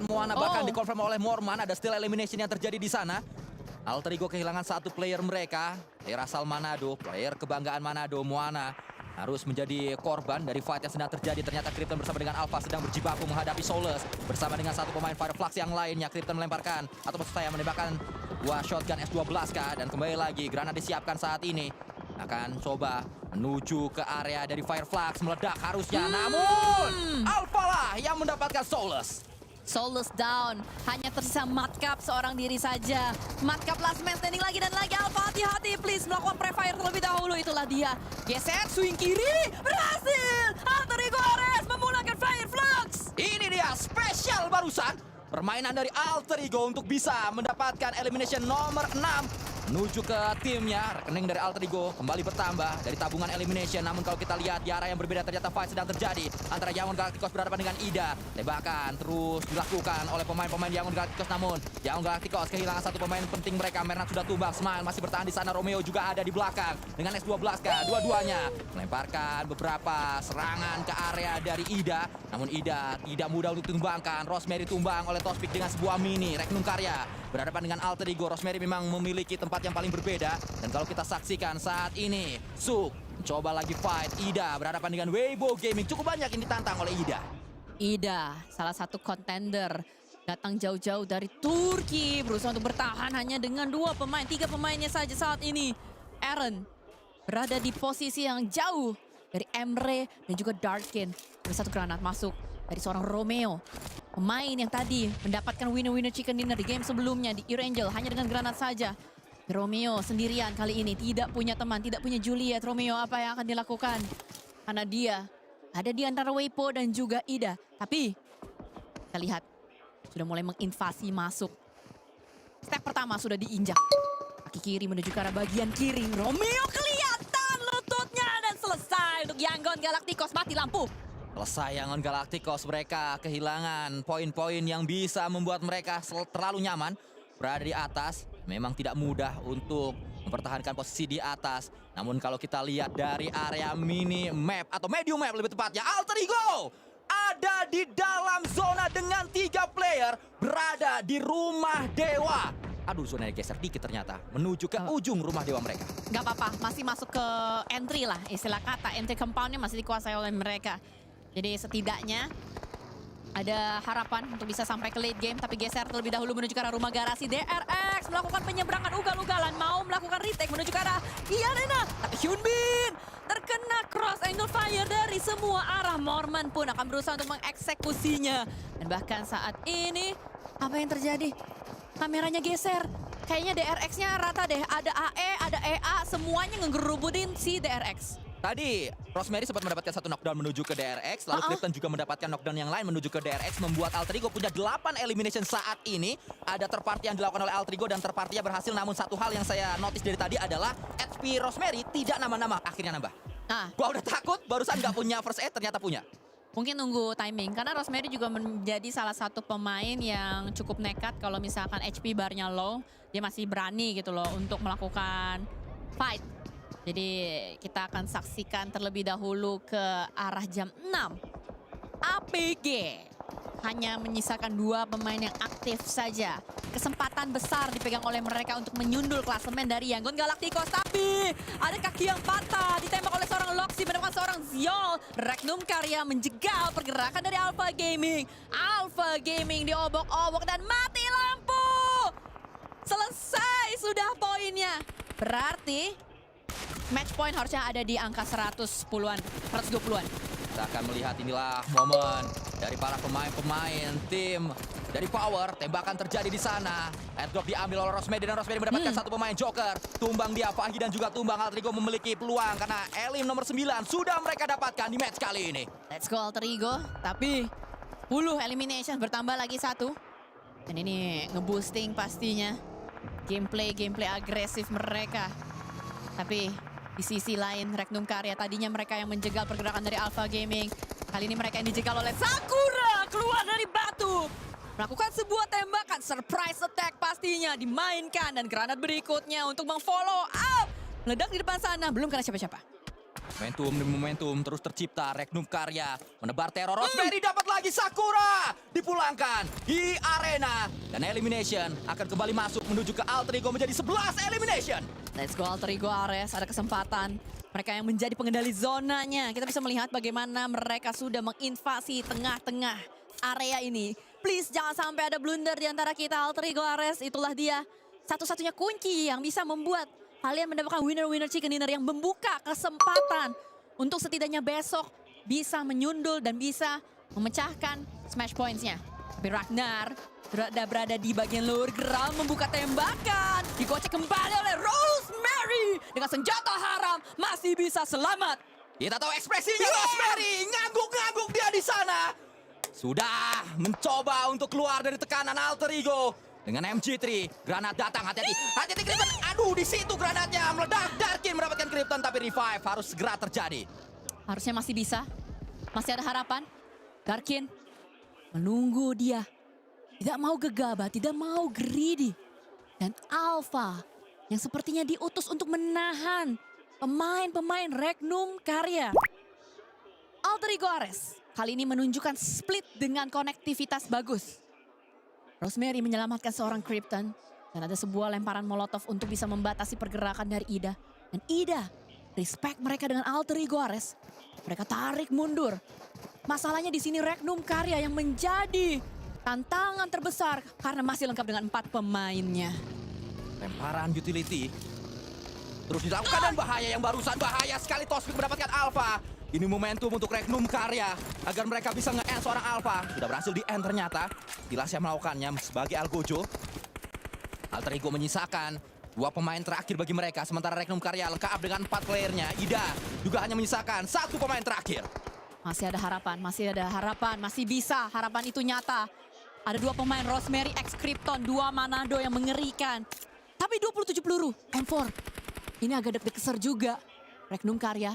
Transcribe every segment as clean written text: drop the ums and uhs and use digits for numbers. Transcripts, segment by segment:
Moana bahkan dikonfirm oleh Morman. Ada still elimination yang terjadi di sana. Alter Ego kehilangan satu player mereka. Player asal Manado, player kebanggaan Manado, Moana. Harus menjadi korban dari fight yang sedang terjadi. Ternyata Krypton bersama dengan Alpha sedang berjibaku menghadapi Solus. Bersama dengan satu pemain Fireflux yang lainnya. Krypton melemparkan, atau maksud saya menembakkan buah shotgun S12K. Dan kembali lagi, granat disiapkan saat ini. Akan coba menuju ke area dari Fireflux. Meledak harusnya, namun Alpha lah yang mendapatkan Solus. Solus down, hanya tersisa Madcap seorang diri saja. Madcap last man standing lagi dan lagi. Alpha hati-hati please melakukan pre-fire terlebih dahulu. Itulah dia, geser swing kiri, berhasil. Alter Ego Ares memulangkan Fireflux. Ini dia spesial barusan. Permainan dari Alter Ego untuk bisa mendapatkan elimination nomor 6. Menuju ke timnya, rekening dari Alter Ego kembali bertambah dari tabungan elimination. Namun kalau kita lihat di arah yang berbeda ternyata fight sedang terjadi antara Yangon Galacticos berhadapan dengan Ida. Tembakan terus dilakukan oleh pemain-pemain Yangon Galacticos, namun Yangon Galacticos kehilangan satu pemain penting mereka. Mernat sudah tumbang, Smile masih bertahan di sana. Romeo juga ada di belakang dengan S12K. Dua-duanya melemparkan beberapa serangan ke area dari Ida. Namun Ida tidak mudah untuk ditumbangkan. Rosemary tumbang oleh Tospik dengan sebuah mini. Regnum Karya berhadapan dengan Alter Ego. Rosemary memang memiliki tempat yang paling berbeda. Dan kalau kita saksikan saat ini, Suk mencoba lagi fight. Ida berhadapan dengan Weibo Gaming. Cukup banyak yang ditantang oleh Ida. Ida, salah satu contender, datang jauh-jauh dari Turki, berusaha untuk bertahan hanya dengan 3 pemainnya saja saat ini. Aaron berada di posisi yang jauh dari Emre dan juga Darkin. Ada satu granat masuk dari seorang Romeo, pemain yang tadi mendapatkan winner chicken dinner di game sebelumnya di Erangel hanya dengan granat saja. Romeo sendirian kali ini, tidak punya teman, tidak punya Juliet. Romeo apa yang akan dilakukan? Karena dia ada di antara Weibo dan juga Ida. Tapi kita lihat sudah mulai menginvasi masuk. Step pertama sudah diinjak. Kaki kiri menuju ke arah bagian kiri. Romeo kelihatan lututnya dan selesai untuk Yangon Galacticos. Mati lampu. Selesai Yangon Galacticos, mereka kehilangan poin-poin yang bisa membuat mereka terlalu nyaman berada di atas. Memang tidak mudah untuk mempertahankan posisi di atas. Namun kalau kita lihat dari area mini map atau medium map lebih tepatnya, Alter Ego ada di dalam zona dengan 3 player berada di rumah dewa. Aduh, zonanya geser dikit ternyata menuju ke ujung rumah dewa mereka. Gak apa-apa, masih masuk ke entry lah, istilah kata. Entry compoundnya masih dikuasai oleh mereka. Jadi setidaknya ada harapan untuk bisa sampai ke late game. Tapi geser terlebih dahulu menuju ke arah rumah garasi. DRX melakukan penyeberangan ugal-ugalan. Mau melakukan retake menuju ke arah Iarena. Tapi Hyunbin terkena cross angle fire dari semua arah. Morman pun akan berusaha untuk mengeksekusinya. Dan bahkan saat ini, apa yang terjadi? Kameranya geser. Kayaknya DRX-nya rata deh. Ada AE, ada EA, semuanya ngegerubudin si DRX. Tadi Rosemary sempat mendapatkan satu knockdown menuju ke DRX, lalu Krypton juga mendapatkan knockdown yang lain menuju ke DRX, membuat Alter Ego punya 8 elimination saat ini. Ada third party yang dilakukan oleh Alter Ego dan third party-nya berhasil, namun satu hal yang saya notice dari tadi adalah HP Rosemary tidak nambah-nambah, akhirnya nambah. Gua udah takut, barusan nggak punya first aid, ternyata punya. Mungkin nunggu timing, karena Rosemary juga menjadi salah satu pemain yang cukup nekat kalau misalkan HP barnya low, dia masih berani gitu loh untuk melakukan fight. Jadi kita akan saksikan terlebih dahulu ke arah jam 6. APG hanya menyisakan 2 pemain yang aktif saja. Kesempatan besar dipegang oleh mereka untuk menyundul klasemen dari Yangon Galacticos. Tapi ada kaki yang patah, ditembak oleh seorang Loxi, menemukan seorang Ziol. Regnum Karya menjegal pergerakan dari Alpha Gaming. Alpha Gaming diobok-obok dan mati lampu. Selesai sudah poinnya. Berarti match point harusnya ada di angka 110-an, 120-an. Kita akan melihat inilah momen dari para pemain-pemain tim dari Power. Tembakan terjadi di sana. Airdrop diambil oleh Rosemary dan Rosemary mendapatkan satu pemain Joker. Tumbang dia, Fahid dan juga tumbang. Alter Ego memiliki peluang karena Elim nomor 9 sudah mereka dapatkan di match kali ini. Let's go Alter Ego. Tapi 10 elimination bertambah lagi 1. Dan ini nge-boosting pastinya gameplay agresif mereka. Tapi di sisi lain, Regnum Karya tadinya mereka yang menjegal pergerakan dari Alpha Gaming. Kali ini mereka yang dijegal oleh Sakura keluar dari batu. Melakukan sebuah tembakan, surprise attack pastinya dimainkan. Dan granat berikutnya untuk meng-follow up. Meledak di depan sana, belum kena siapa-siapa. Momentum demi momentum terus tercipta. Regnum Karya menebar teror. Rosemary dapat lagi Sakura. Dipulangkan di arena. Dan Elimination akan kembali masuk menuju ke Alter Ego menjadi 11 Elimination. Let's go Alter Ego Ares, ada kesempatan. Mereka yang menjadi pengendali zonanya. Kita bisa melihat bagaimana mereka sudah menginvasi tengah-tengah area ini. Please jangan sampai ada blunder di antara kita. Alter Ego Ares, itulah dia. Satu-satunya kunci yang bisa membuat kalian mendapatkan winner-winner chicken dinner yang membuka kesempatan untuk setidaknya besok bisa menyundul dan bisa memecahkan smash points-nya. Tapi Ragnar berada di bagian lower ground membuka tembakan. Digocek kembali oleh Rosemary. Dengan senjata haram masih bisa selamat. Kita tahu ekspresinya Rosemary. Ngangguk-ngangguk dia di sana. Sudah mencoba untuk keluar dari tekanan Alter Ego. Dengan MG3, granat datang, hati-hati, hati-hati Krypton. Aduh, di situ granatnya meledak. Darkin mendapatkan Krypton, tapi revive harus segera terjadi. Harusnya masih bisa, masih ada harapan. Darkin menunggu dia, tidak mau gegabah, tidak mau greedy. Dan Alpha yang sepertinya diutus untuk menahan pemain-pemain Regnum Karya. Alter Ego Ares kali ini menunjukkan split dengan konektivitas bagus. Rosemary menyelamatkan seorang Krypton. Dan ada sebuah lemparan molotov untuk bisa membatasi pergerakan dari Ida. Dan Ida, respect mereka dengan Alter Ego Ares. Mereka tarik mundur. Masalahnya di sini Regnum Karya yang menjadi tantangan terbesar. Karena masih lengkap dengan 4 pemainnya. Lemparan utility. Terus dilakukan dan bahaya yang barusan. Bahaya sekali Toxic mendapatkan Alpha. Ini momentum untuk Regnum Karya agar mereka bisa nge-end seorang Alpha. Sudah berhasil di-end ternyata. Tilas yang melakukannya sebagai Algojo. Alter Ego menyisakan 2 pemain terakhir bagi mereka. Sementara Regnum Karya lengkap dengan 4 playernya. Ida juga hanya menyisakan 1 pemain terakhir. Masih ada harapan, masih ada harapan. Masih bisa, harapan itu nyata. Ada 2 pemain Rosemary X Krypton, 2 Manado yang mengerikan. Tapi 27 peluru, M4. Ini agak deg-deger juga. Regnum Karya.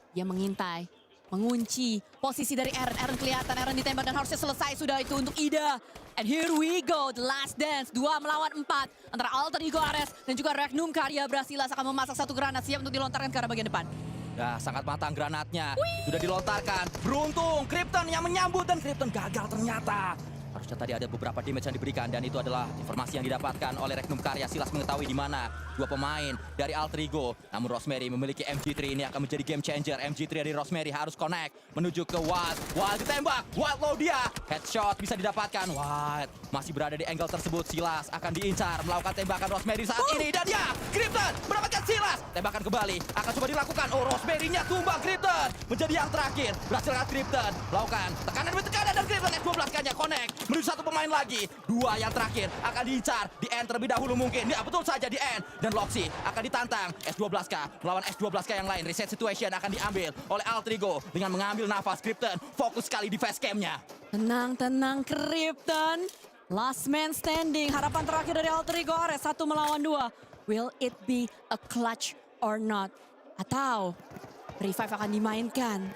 Dia mengintai, mengunci posisi dari Eren. Eren kelihatan, Eren ditembak dan harusnya selesai sudah itu untuk Ida. And here we go, the last dance. 2 melawan 4 antara Alter Ego Ares dan juga Regnum Karya. Brasilas akan memasak 1 granat siap untuk dilontarkan ke arah bagian depan. Ya, sangat matang granatnya. Sudah dilontarkan. Beruntung Krypton yang menyambut dan Krypton gagal ternyata. Harusnya tadi ada beberapa damage yang diberikan dan itu adalah informasi yang didapatkan oleh Regnum Karya. Silas mengetahui di mana 2 pemain dari Alter Ego. Namun Rosemary memiliki MG3, ini akan menjadi game changer. MG3 dari Rosemary harus connect menuju ke Wild. Wild ditembak, Wild low dia. Headshot bisa didapatkan. Wild masih berada di angle tersebut. Silas akan diincar melakukan tembakan Rosemary saat ini dan dia Krypton mendapatkan Silas. Tembakan kembali akan coba dilakukan. Oh, Rosemary-nya tumbang Krypton. Menjadi yang terakhir. Berhasil kan Krypton melakukan tekanan demi tekanan dan Krypton S12 kayaknya connect. Menuju 1 pemain lagi. 2 yang terakhir akan diincar. Di end terlebih dahulu mungkin. Ya betul saja di end. Dan Loxy akan ditantang. S12K melawan S12K yang lain. Reset situation akan diambil oleh Alter Ego. Dengan mengambil nafas Krypton. Fokus sekali di face cam-nya. Tenang, tenang Krypton. Last man standing. Harapan terakhir dari Alter Ego Ares. 1 melawan 2. Will it be a clutch or not? Atau revive akan dimainkan.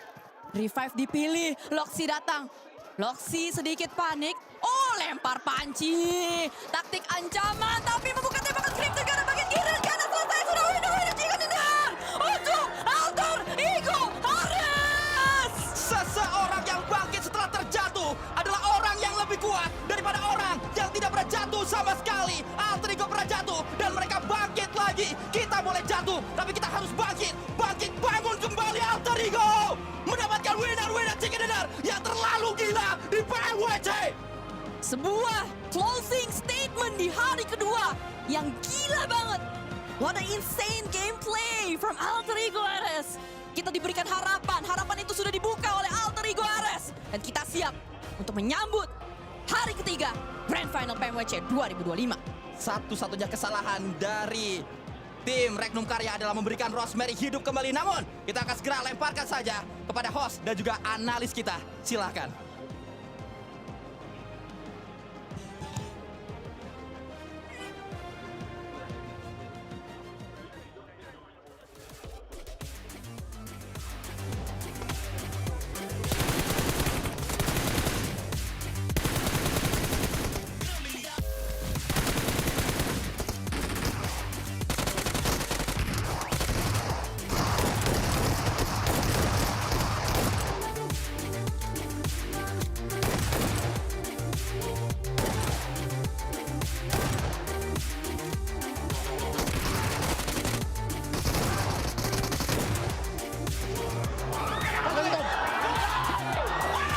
Revive dipilih. Loxy datang. Loxy sedikit panik. Oh, lempar panci. Taktik ancaman. Tapi membuka tembakan Krypton ke arah bagian kiri. Karena selesai sudah winner chicken dinner. Untuk Alter Ego Ares. Seseorang yang bangkit setelah terjatuh adalah orang yang lebih kuat daripada orang yang tidak pernah jatuh sama sekali. Alter Ego pernah jatuh dan mereka bangkit lagi. Kita boleh jatuh, tapi kita harus bangkit. Bangkit, bangun kembali Alter Ego. Mendapatkan winner chicken dinner yang terlalu gila di PWC. Sebuah closing statement di hari kedua yang gila banget. What an insane gameplay from Alter Ego Ares. Kita diberikan harapan. Harapan itu sudah dibuka oleh Alter Ego Ares. Dan kita siap untuk menyambut hari ketiga Grand Final PMWC 2025. Satu-satunya kesalahan dari tim Regnum Karya adalah memberikan Rosemary hidup kembali. Namun kita akan segera lemparkan saja kepada host dan juga analis kita. Silakan.